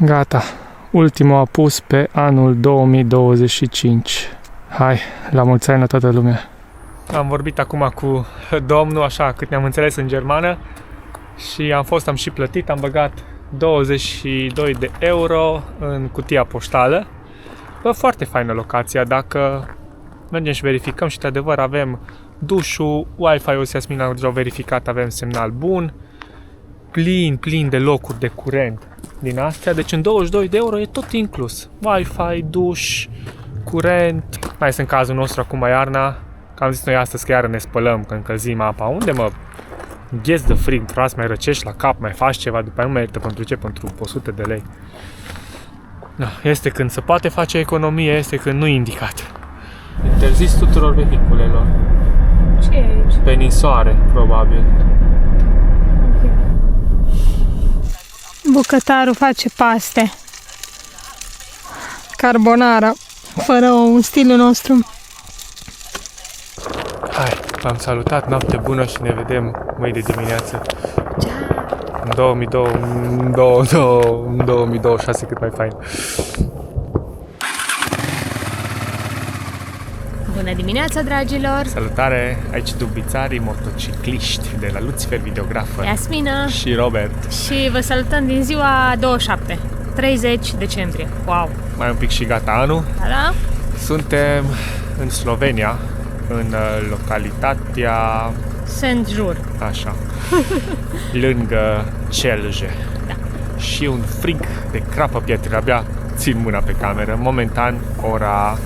Gata, ultimul apus pe anul 2025. Hai, la mulți ani la toată lumea. Am vorbit acum cu domnul, așa, cât ne-am înțeles în germană. Și am și plătit, am băgat 22 de euro în cutia poștală. Bă, foarte faină locația, dacă mergem și verificăm și de adevăr avem dușul, Wi-Fi-ul, Yasmina a verificat, avem semnal bun, plin de locuri de curent din astea, deci în 22 de euro e tot inclus. Wi-Fi, duș, curent, mai este în cazul nostru acum iarna, că am zis noi astăzi că iară ne spălăm, că încălzim apa, unde mă gheți de frig, frate, mai răcești la cap, mai faci ceva, după aia nu merită pentru ce? Pentru 100 de lei. Da, este când se poate face economie, este când nu e indicat. Interzis tuturor vehiculelor. Ce e aici? Penisoare, probabil. Okay. Bucătarul face paste. Carbonara, fără un stilul nostru. Hai, v-am salutat, noapte bună și ne vedem mâine dimineață. În 2026, cât mai fain. Bună dimineața, dragilor! Salutare! Aici dubițarii motocicliști de la Lucifer Videografă, Yasmina și Robert. Și vă salutăm din ziua 27, 30 decembrie. Wow! Mai un pic și gata anul. Da? Suntem în Slovenia, în localitatea Szent-Jur. Așa, lângă Celje. Da. Și un frig de crapă pietre, abia țin mâna pe cameră. Momentan ora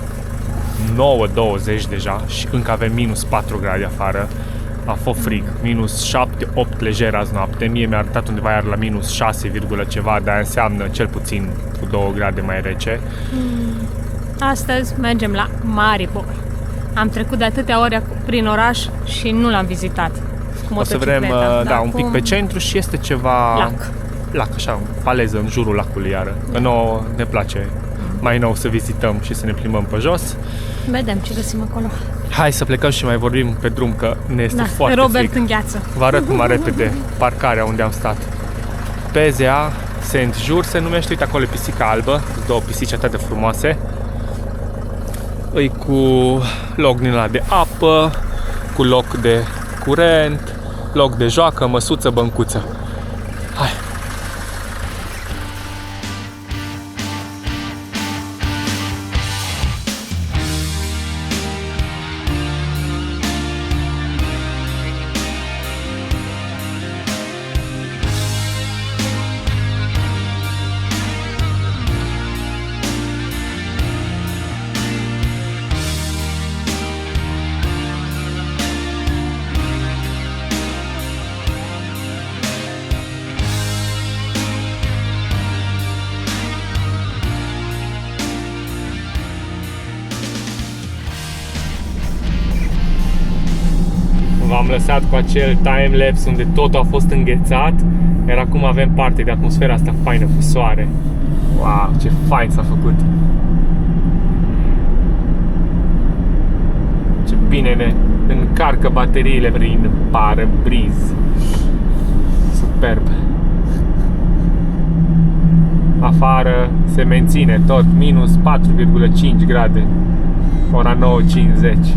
9:20 deja și încă avem minus 4 grade afară. A fost frig, minus 7-8 lejer azi noapte. Mie mi-a arătat undeva iar la minus 6, ceva, dar înseamnă cel puțin cu 2 grade mai rece. Astăzi mergem la Maribor. Am trecut de atâtea ore prin oraș și nu l-am vizitat. O să vrem, da, un pic pe centru și este ceva... Lac, așa, paleză în jurul lacului iară. Că nouă ne place mai nou să vizităm și să ne plimbăm pe jos. Vedem ce găsim acolo. Hai să plecăm și mai vorbim pe drum, că ne este foarte Robert frig. îngheață. Vă arăt numai repede parcarea unde am stat. PZA Szent-Jur se numește, uite acolo e pisica albă, două pisici atât de frumoase. Îi cu loc din ăla de apă, cu loc de curent, loc de joacă, măsuță, băncuță. Hai! V-am lăsat cu acel time-lapse unde totul a fost înghețat, iar acum avem parte de atmosfera asta faină cu soare. Wow, ce fain s-a făcut! Ce bine ne încarcă bateriile prin parabriz. Superb! Afară se menține tot minus 4,5 grade, ora 9:50.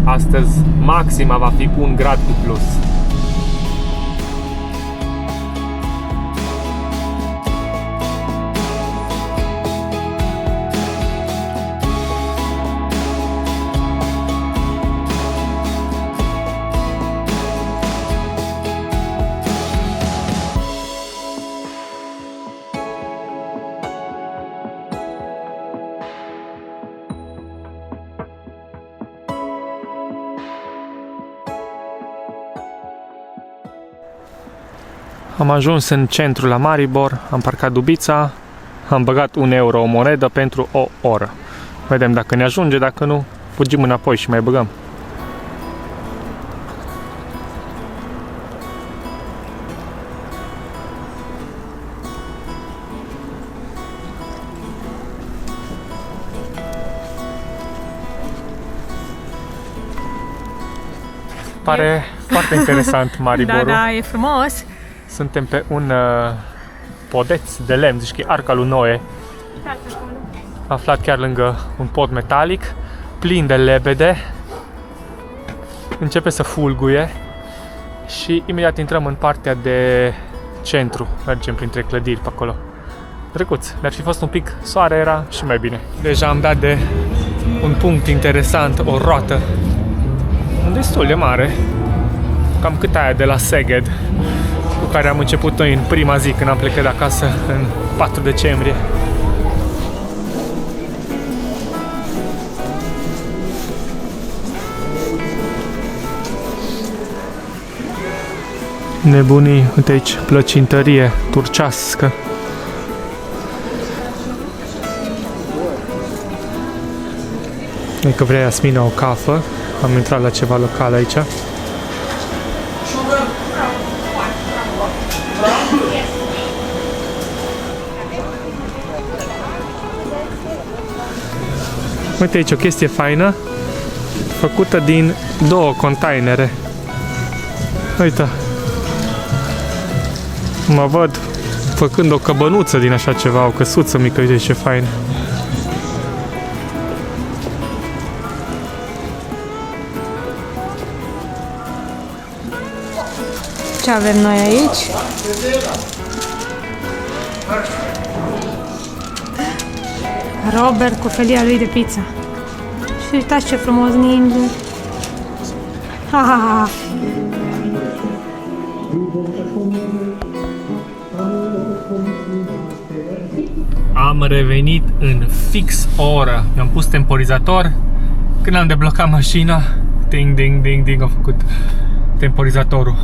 Astăzi maxima va fi 1 grad cu plus. Am ajuns în centru la Maribor, am parcat dubița, am băgat 1 euro o monedă pentru o oră. Vedem dacă ne ajunge, dacă nu, fugim înapoi și mai băgăm. Pare foarte interesant Mariborul. Da, e frumos. Suntem pe un podeți de lemn, zici că e arca lui Noe. Aflat chiar lângă un pod metalic, plin de lebede. Începe să fulguie și imediat intrăm în partea de centru. Mergem printre clădiri pe acolo. Drăguț, mi-ar fi fost un pic soare, era și mai bine. Deja am dat de un punct interesant, o roată destul de mare, cam cât aia de la Szeged, cu care am început noi în prima zi când am plecat de acasă în 4 decembrie. Nebunii, uite aici, plăcintărie turcească. Dacă vrea Iasmina o cafă, am intrat la ceva local aici. Uite aici o chestie faină, făcută din 2 containere. Uite. Mă văd făcând o căbănuță din așa ceva, o căsuță mică, uite ce fain. Ce avem noi aici? Robert cu felia lui de pizza. Și uitați ce frumos ninge. Ha, ha, ha. Am revenit în fix o oră. Mi-am pus temporizator. Când am deblocat mașina, ding, ding, ding, ding, a făcut temporizatorul.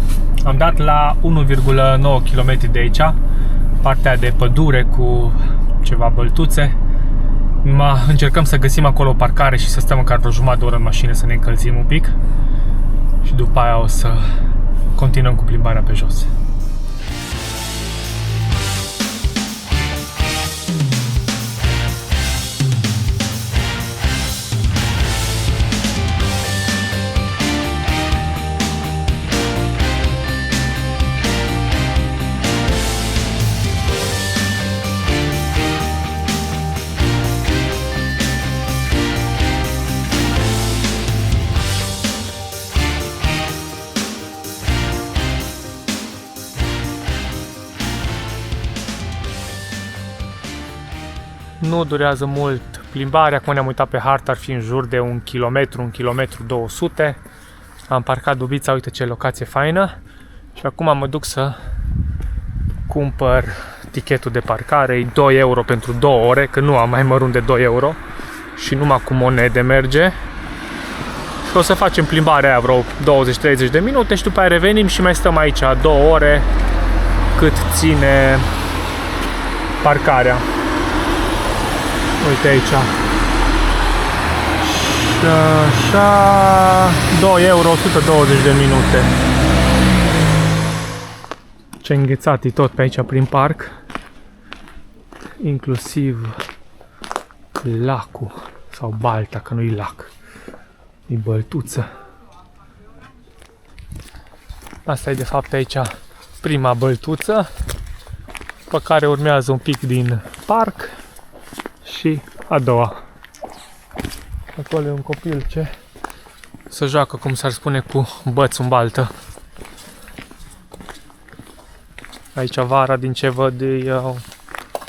Am dat la 1,9 km de aici, partea de pădure cu ceva băltuțe. Încercăm să găsim acolo o parcare și să stăm măcar vreo jumătate de oră în mașină să ne încălzim un pic. Și după aia o să continuăm cu plimbarea pe jos. Nu durează mult plimbarea, acum ne-am uitat pe hartă, ar fi în jur de 1 km, 1 km 200. Am parcat Dubița, uite ce locație faină. Și acum mă duc să cumpăr tichetul de parcare, e 2 euro pentru 2 ore, că nu am mai mărunt de 2 euro și numai cu monede merge. Și o să facem plimbarea aia vreo 20-30 de minute și după aia revenim și mai stăm aici 2 ore cât ține parcarea. Uite aici. Și așa, 2 euro, 120 de minute. Ce înghețat e tot pe aici prin parc. Inclusiv lacul. Sau balta, că nu-i lac. E băltuță. Asta e de fapt aici prima băltuță, pe care urmează un pic din parc și a doua. Acolo e un copil ce se joacă, cum s-ar spune, cu bățul în baltă. Aici vara, din ce văd, e o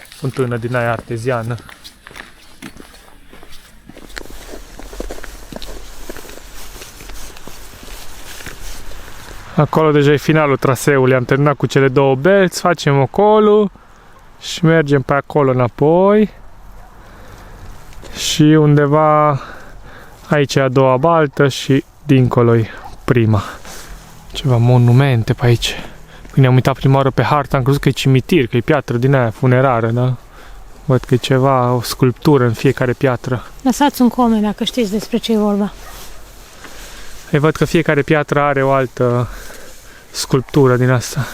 fântână din aia arteziană. Acolo deja e finalul traseului, am terminat cu cele 2 belți, facem ocolul și mergem pe acolo înapoi. Și undeva aici e a doua baltă și dincolo e prima. Ceva monumente pe aici. Când ne-am uitat prima oară pe hartă, am crezut că e cimitir, că e piatră din aia funerară, da? Văd că e ceva, o sculptură în fiecare piatră. Lăsați un coment dacă știți despre ce e vorba. Ei, văd că fiecare piatră are o altă sculptură din asta.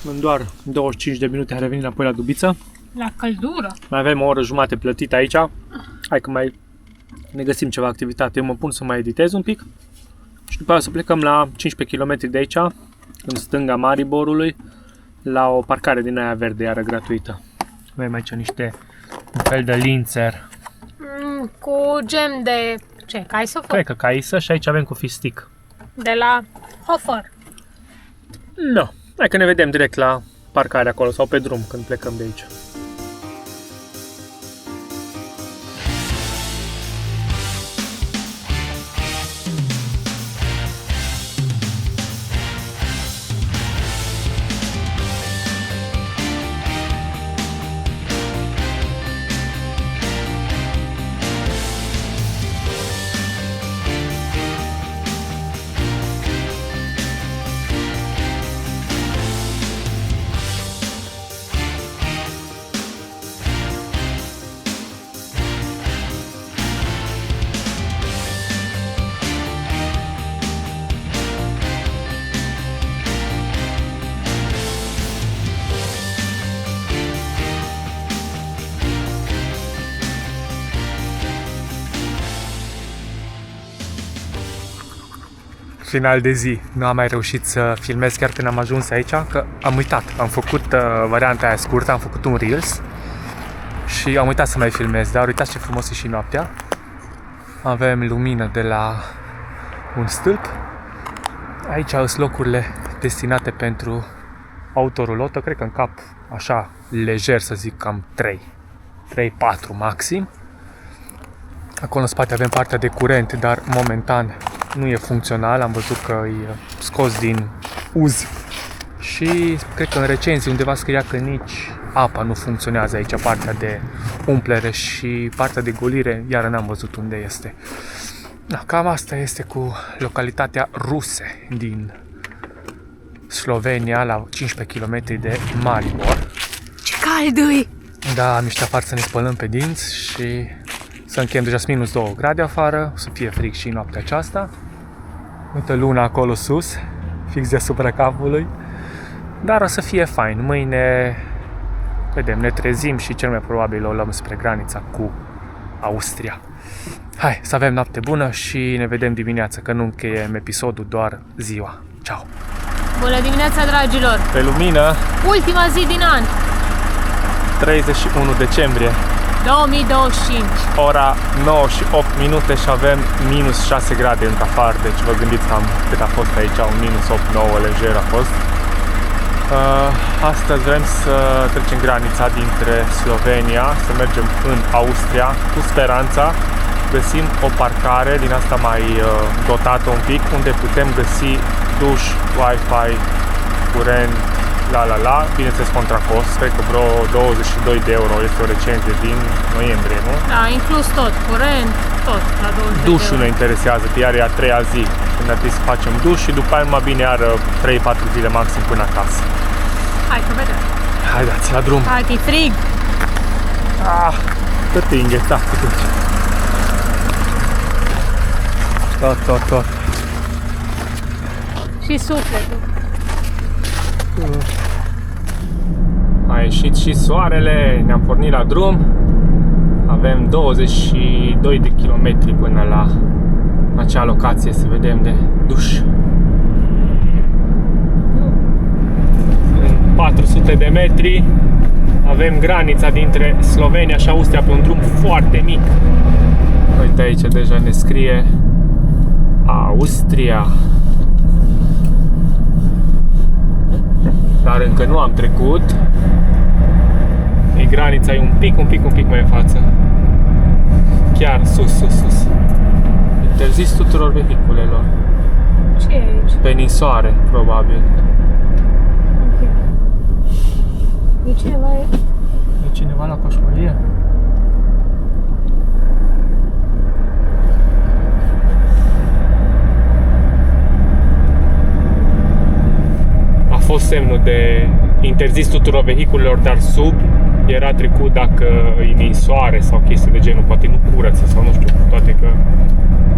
În doar 25 de minute am revenit înapoi la Dubiță. La căldură. Mai avem o oră jumate plătită aici. Hai că mai ne găsim ceva activitate. Eu mă pun să mai editez un pic și după aceea să plecăm la 15 km de aici, în stânga Mariborului, la o parcare din aia verde, iară gratuită. Avem aici un fel de lințer. Cu gem de... ce? Caisă? Cred că caisă și aici avem cu fistic. De la Hofer. Nu. Hai că ne vedem direct la parcare acolo sau pe drum când plecăm de aici. Final de zi. Nu am mai reușit să filmez chiar când am ajuns aici, că am uitat. Am făcut varianta aia scurtă, am făcut un Reels și am uitat să mai filmez, dar uitați ce frumos e și noaptea. Avem lumină de la un stâlp. Aici sunt locurile destinate pentru autorulotă, cred că în cap, așa, lejer să zic, cam 3-4 maxim. Acolo în spate avem partea de curent, dar momentan nu e funcțional, am văzut că e scos din uz. Și cred că în recenzii undeva scria că nici apa nu funcționează aici, partea de umplere și partea de golire, iar n-am văzut unde este. Da, cam asta este cu localitatea Ruse din Slovenia, la 15 km de Maribor. Ce cald-i! Da, am ieșit afară să ne spălăm pe dinți și să închem deja minus 2 grade afară, o să fie frig și noaptea aceasta. Uite luna acolo sus, fix deasupra capului. Dar o să fie fain. Mâine, vedem, ne trezim și cel mai probabil o luăm spre granița cu Austria. Hai, să avem noapte bună și ne vedem dimineața, că nu încheiem episodul, doar ziua. Ciao! Bună dimineața, dragilor! Pe lumină, Ultima zi din an, 31 decembrie, 2025. ora 9 și 8 minute și avem minus 6 grade în afară, deci vă gândiți cam cât a fost aici, un minus 8-9 lejer a fost. Astăzi vrem să trecem granița dintre Slovenia, să mergem în Austria, cu speranța găsim o parcare din asta mai dotată un pic, unde putem găsi duș, Wi-Fi, curent, bineînțeles contra cost, cred că vreo 22 de euro este o recenzie din noiembrie, nu? Da, inclus tot, curent, tot, la 20 de Dușul euro. ne interesează, iar e a treia zi, când ar trebui să facem duș și după aia numai bine iară 3-4 zile maxim până acasă. Hai că vedem. Haideți, la drum! Hai, e frig! Că te îngheța cu tot. Tot. Și sufletul. A ieșit și soarele, ne-am pornit la drum. Avem 22 de kilometri până la acea locație, să vedem de duș. În 400 de metri avem granița dintre Slovenia și Austria pe un drum foarte mic. Uite aici deja ne scrie Austria. Dar încă nu am trecut. Granița e un pic mai în față. Chiar sus. Interzis tuturor vehiculelor. Ce e aici? Pe ninsoare, probabil. Ok. E cineva aici? E cineva la coșmărie? A fost semnul de interzis tuturor vehiculelor, dar sub era trecut dacă e ninsoare sau chestii de genul, poate nu curăță sau nu știu, toate că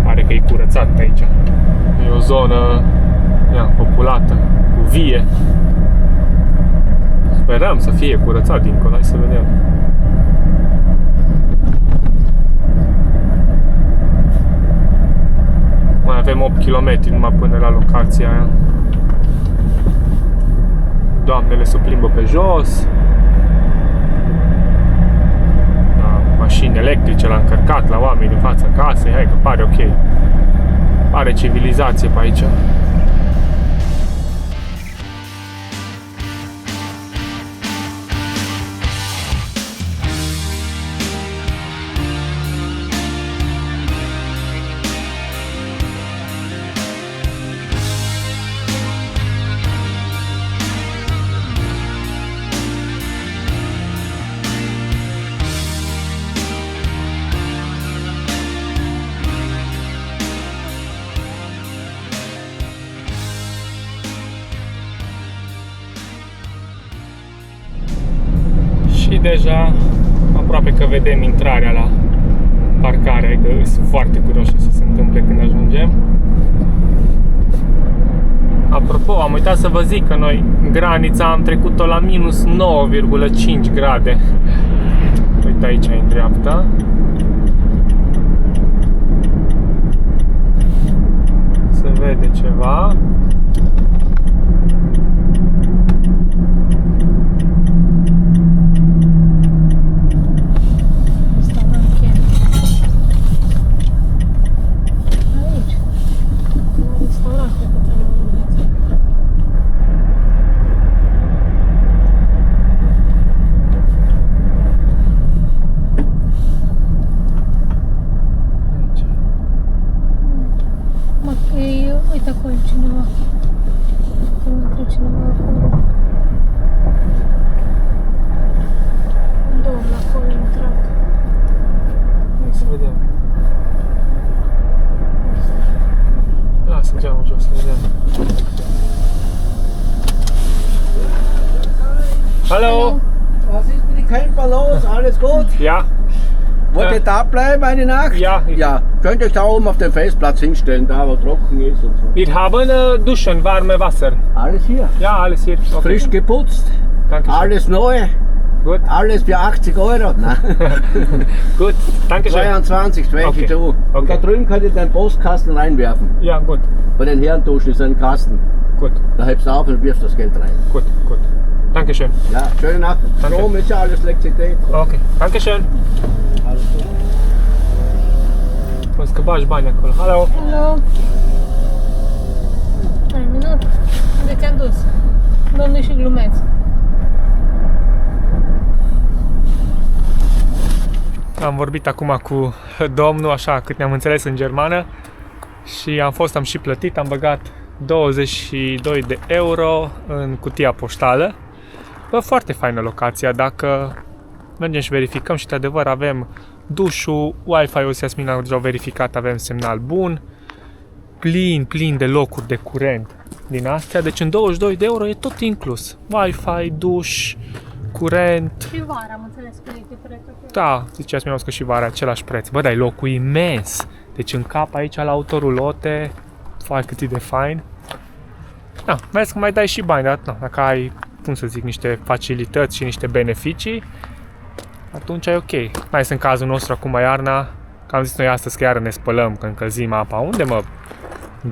pare că e curățat pe aici. E o zonă populată, cu vie. Sperăm să fie curățat dincolo, hai să vedem. avem 8 km numai până la locația aia. Doamnele se plimbă pe jos. Da, mașini electrice l-a încărcat la oameni din fața casei. Hai că pare ok. Pare civilizație pe aici. Și deja aproape că vedem intrarea la parcare, că sunt foarte curios ce să se întâmple când ajungem. Apropo, am uitat să vă zic că noi granița am trecut-o la minus 9,5 grade. Uite aici în dreapta. Se vede ceva. Uite acolo cineva. Acolo cineva acolo. Un domn acolo intrat. Hai să vedem. Lasă geamul jos să vedem. Hallo! Was ist mit den Camper los? Alles gut? Ja. Wollt ihr da bleiben eine Nacht? Ja. Ja. Könnt euch da oben auf den Festplatz hinstellen, da wo trocken ist und so. Wir haben Duschen, warme Wasser. Alles hier. Ja, alles hier. Okay. Frisch geputzt. Danke schön. Alles neu. Gut. Alles für 80 Euro. Nein. Gut, danke schön. 22, 22. Okay. Und Okay. da drüben könnt ihr den Postkasten reinwerfen. Ja, gut. Bei den Herrenduschen ist ein Kasten. Gut, Da hebst du auf und wirfst das Geld rein. gut, gut. Danke schön. Ja, schöne Nacht. Danke. Strom ist ja alles Elektrizität. Ok, danke schön. Alles gut. Mă că bagi bani acolo. Hello. Hello. Hai, minut. Unde te-am dus? Domnul și glumeț. Am vorbit acum cu domnul, așa, cât ne-am înțeles în germană. Și am și plătit, am băgat 22 de euro în cutia poștală. Bă, foarte faină locația, dacă mergem și verificăm și de adevăr avem dușul, Wi-Fi-ul, Iasmina a deja verificat, avem semnal bun, plin de locuri de curent din astea, deci în 22 de euro e tot inclus. Wi-Fi, duș, curent. Și vara, am înțeles că e prețul. Da, zice Iasmina că și vara același preț. Bă, dar e locul imens. Deci în cap aici la autorulote, fai cât e de fain. Da, vezi că mai dai și bani, dar dacă ai, cum să zic, niște facilități și niște beneficii, atunci e ok. Mai este în cazul nostru acum iarna, că am zis noi astăzi că iară ne spălăm, că încălzim apa. Unde mă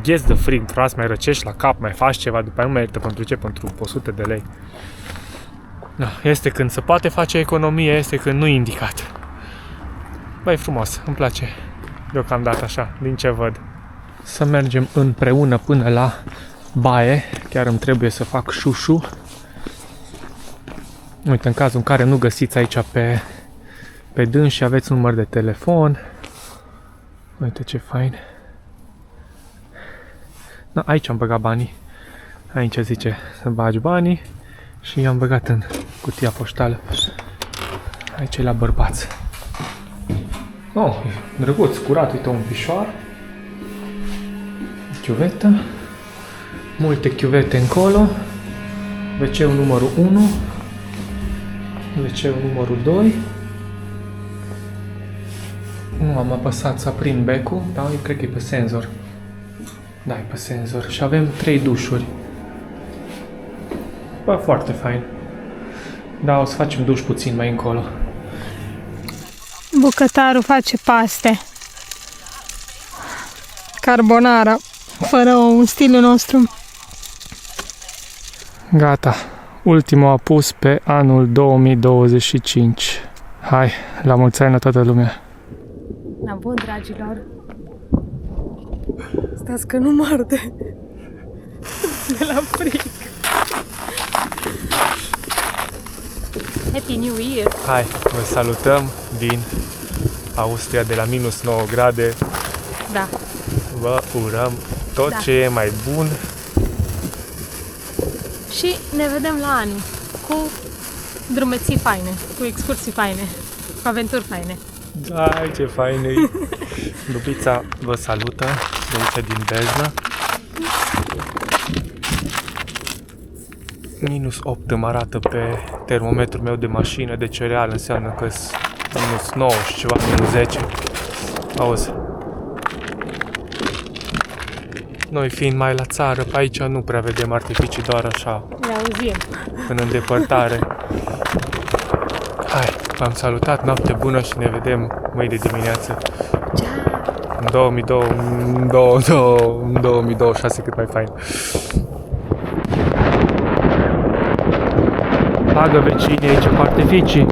gheți de frig, tras, mai răcești la cap, mai faci ceva, după aia nu merită pentru ce? Pentru 100 de lei. Da, este când se poate face economie, este când nu e indicat. Băi, frumos, îmi place deocamdată așa, din ce văd. Să mergem împreună până la baie, chiar îmi trebuie să fac șușu. Uite, în cazul în care nu găsiți aici pe dâns și aveți un număr de telefon. Uite ce fain. Da, aici am băgat banii. Aici zice să bagi banii și i-am băgat în cutia poștală. Aici e la bărbați. Oh, e drăguț, curat, uite un pișoar. Chiuvetă. Multe chiuvete încolo. WC-ul numărul 1. WC-ul numărul 2. Nu am apăsat să aprind becul, dar eu cred că e pe senzor. Da, e pe senzor. Și avem 3 dușuri. Bă, foarte fain. Da, o să facem duș puțin mai încolo. Bucătarul face paste. Carbonara. fără un stilul nostru. Gata. Ultimul apus pe anul 2025. Hai, la mulți ani la toată lumea. La bun, dragilor. Stați că nu mă arde de la fric. Happy New Year! Hai, vă salutăm din Austria de la minus 9 grade. Da. Vă urăm tot ce e mai bun. Și ne vedem la anul cu drumeții faine, cu excursii faine, cu aventuri faine. Hai, ce fain e! Dubița vă salută de aici din Beznă. Minus 8 îmi arată pe termometrul meu de mașină, deci real înseamnă că minus 9 și ceva, minus 10. Auzi. Noi fiind mai la țară, pe aici nu prea vedem artificii, doar așa, Ne auzim. în îndepărtare. Hai, v-am salutat, noapte bună și ne vedem mâine dimineață. În 2026 cât mai fain. Bagă vecinii aici cu artificii.